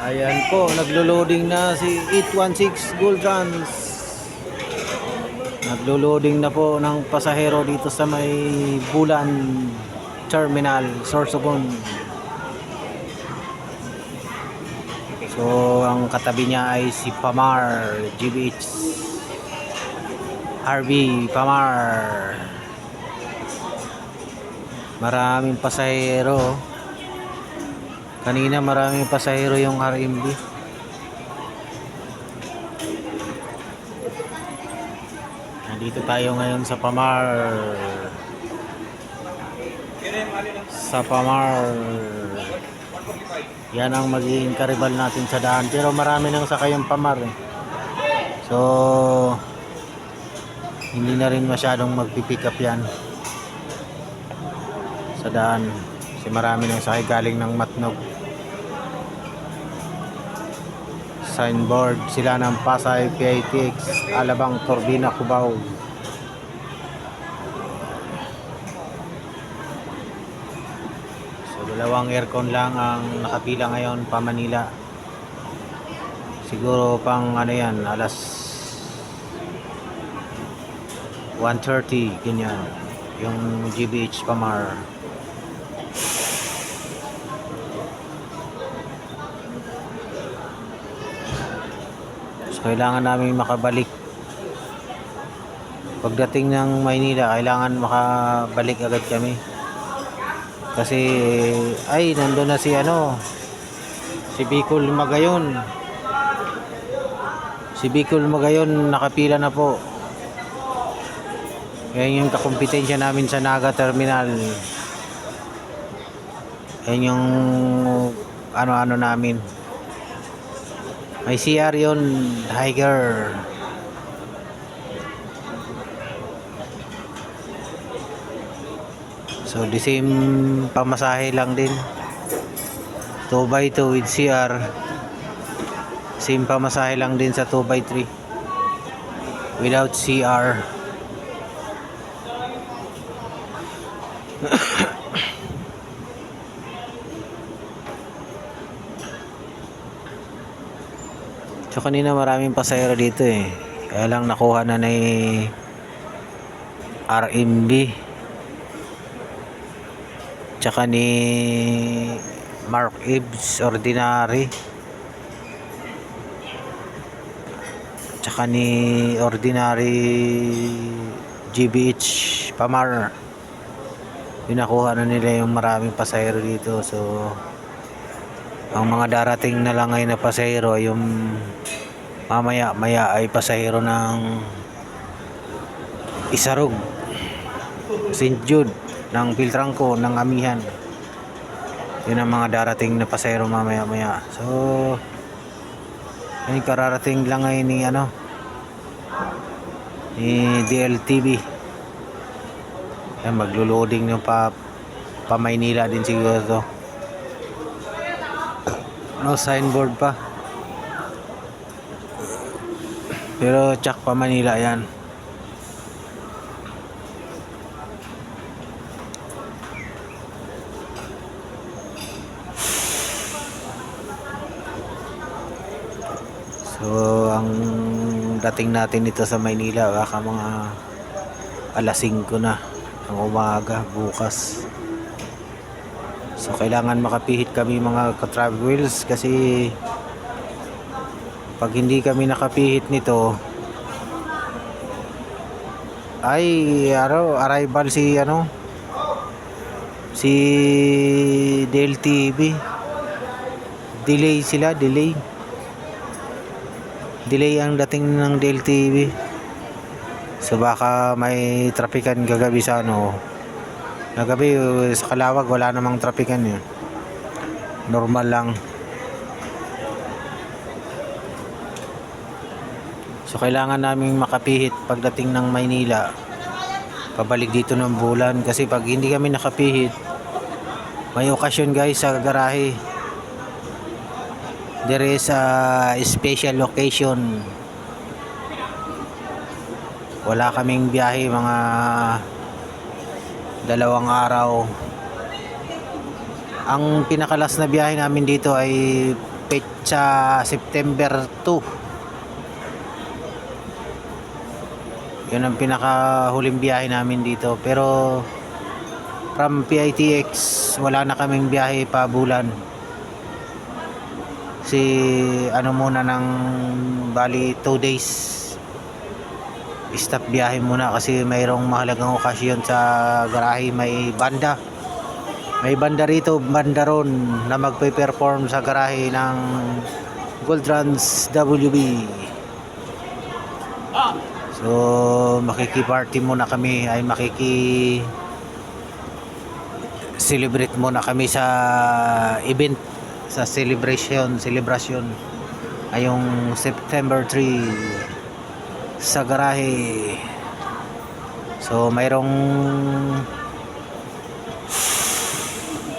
Ayan po, naglo-loading na si 816 Gold Runs. Naglo-loading na po ng pasahero dito sa may Bulan Terminal, Sorsogon. So, ang katabi niya ay si Pamar GBH RV Pamar. Maraming pasahero. Kanina maraming pasahero yung RMB. Nandito tayo ngayon sa Pamar. Sa Pamar. Yan ang magiging karibal natin sa daan. Pero marami nang sakay yung Pamar eh. So hindi na rin masyadong magpipick up yan sa daan. Kasi marami nang sakay galing ng Matnog. Signboard sila ng Pasay, PITX, Alabang, Turbina, Cubao. So dalawang aircon lang ang nakapila ngayon pa Manila. Siguro pang ano yan, alas 1:30 ganyan yung GBH Pamar. Kailangan namin makabalik pagdating ng Maynila. Kailangan makabalik agad kami kasi ay nandun na si si Bicol Magayon. Si Bicol Magayon nakapila na po. Yan yung kakumpetensya namin sa Naga Terminal. Yan yung ano namin. May CR yun, Higer. So the same pamasahe lang din. 2x2 with CR. Same pamasahe lang din sa 2x3 without CR. So kanina maraming pasahero dito eh. Kaya lang nakuha na ni RMB tsaka ni Mark Ibs Ordinary tsaka ni Ordinary GBH Pamar. Yung nakuha na nila yung maraming pasahero dito. So ang mga darating na lang ngayon na pasahero yung maya ay pasahero ng Isarog, St. Jude, ng Piltrangco, ng Amihan. Yun ang mga darating na pasahero maya. So yun kararating lang ngayon ni DLTV. Yan, maglo-loading ng pa Maynila din siguro to. No signboard pa. Pero tsak pa Manila yan. So ang dating natin dito sa Maynila baka mga alas 5 na ng umaga bukas. So kailangan makapihit kami mga ka-travel wheels kasi pag hindi kami nakapihit nito ay arrival si DLTV. Delay ang dating ng DLTV. So baka may trapikan kagabi sa nagabi sa Kalawag wala namang trapikan yun. Normal lang. So kailangan naming makapihit pagdating ng Maynila. Pabalik dito ng Bulan kasi pag hindi kami nakapihit may okasyon guys sa garahe. There is a special occasion. Wala kaming biyahe mga 2 araw. Ang pinakalas na biyahe namin dito ay petsa September 2. Yun ang pinakahuling biyahe namin dito. Pero from PITX wala na kaming biyahe pa bulan. Si ano muna ng bali 2 days stop biyahe muna kasi mayroong mahalagang okasyon sa garahe. May banda rito, banda ron na magpe-perform sa garahe ng Goldtrans WB. So makikiparty muna kami, ay celebrate muna kami sa event, sa celebration ay yung September 3 sa garahe. So mayroong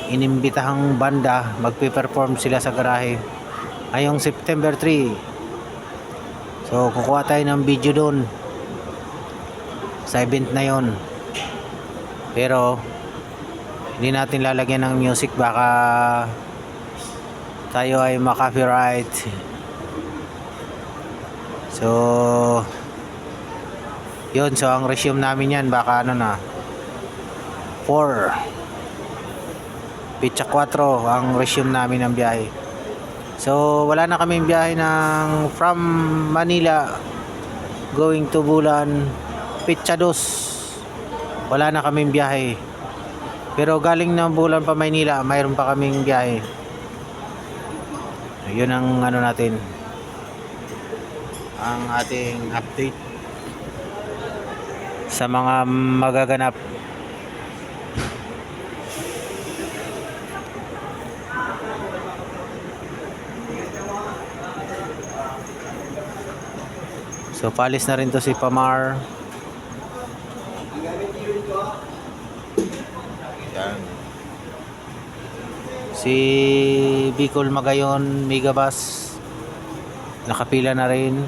inimbitahang banda, magpe-perform sila sa garahe ngayong September 3. So kukuha tayo ng video doon sa event na yon, pero hindi natin lalagyan ng music, baka tayo ay ma-copyright. So yun, so ang resume namin yan baka ano na 4 Pitsa 4 ang resume namin ng biyahe. So wala na kaming biyahe ng from Manila going to Bulan, Pitsa 2. Wala na kaming biyahe. Pero galing ng Bulan pa Maynila, mayroon pa kaming biyahe. Yun ang ano natin, ang ating update sa mga magaganap. So palis na rin to si Pamar. Yan. Si Bicol Magayon Megabus nakapila na rin.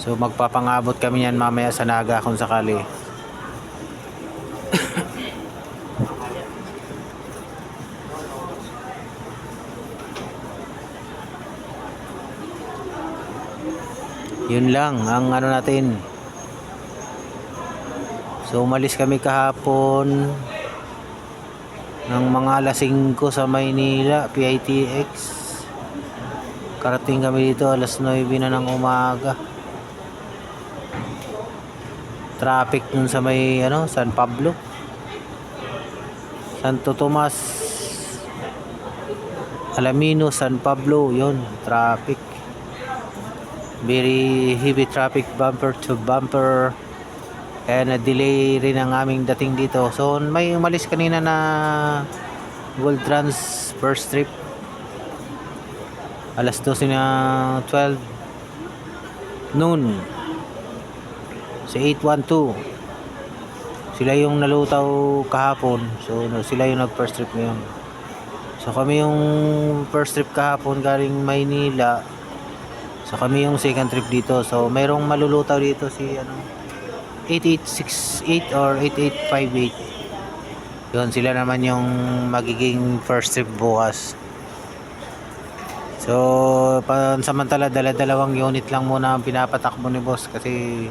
So magpapangabot kami yan mamaya sa Naga kung sakali. Yun lang ang ano natin. So umalis kami kahapon ng mga alas 5 sa Maynila, PITX. Karating kami dito alas 9 na ng umaga. Traffic nun sa may ano, San Pablo, Santo Tomas, Alamino, San Pablo, yun, traffic. Very heavy traffic, bumper to bumper, kaya na-delay rin ang aming dating dito. So may umalis kanina na Goldtrans first trip alas 12 na 12 noon, si 812 sila yung nalutaw kahapon. So sila yung nag first trip ngayon. So kami yung first trip kahapon galing Maynila. So kami yung second trip dito. So mayroong malulutaw dito si ano 8868 or 8858. Yun, sila naman yung magiging first trip bukas. So pansamantala dalawang unit lang muna ang pinapatakbo ni boss kasi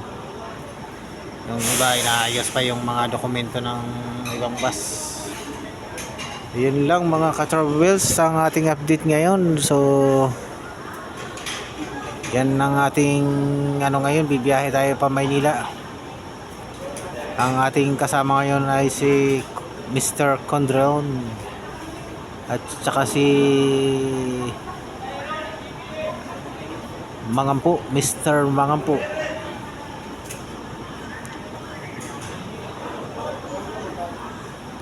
yung iba inaayos pa yung mga dokumento ng ibang bus. Yun lang mga ka-travels ang ating update ngayon. So yan ang ating ano ngayon, bibiyahe tayo pa Maynila. Ang ating kasama ngayon ay si Mr. Condron at saka si Mangampo, Mr. Mangampo.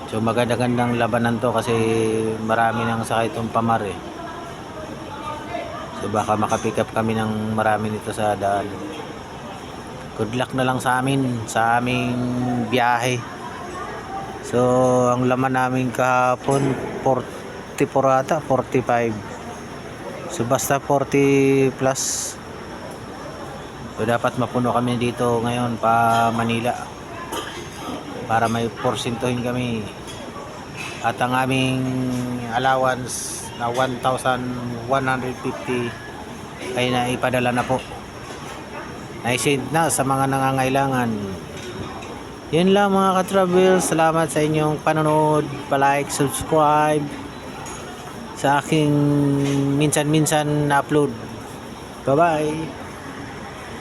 So maganda-gandang labanan to kasi marami nang sakay itong Pamar eh. So baka makapick up kami ng marami nito sa daan. Good luck na lang sa amin, sa aming biyahe. So ang laman namin kahapon 44 ata, 45. So basta 40 plus. So dapat mapuno kami dito ngayon pa Manila para may porsintuhin kami. At ang aming allowance na 1,150 ay naipadala na po. Na-send na sa mga nangangailangan. Yun lang mga ka-travel. Salamat sa inyong panonood. Pa-like, subscribe sa aking minsan-minsan na upload. Bye-bye.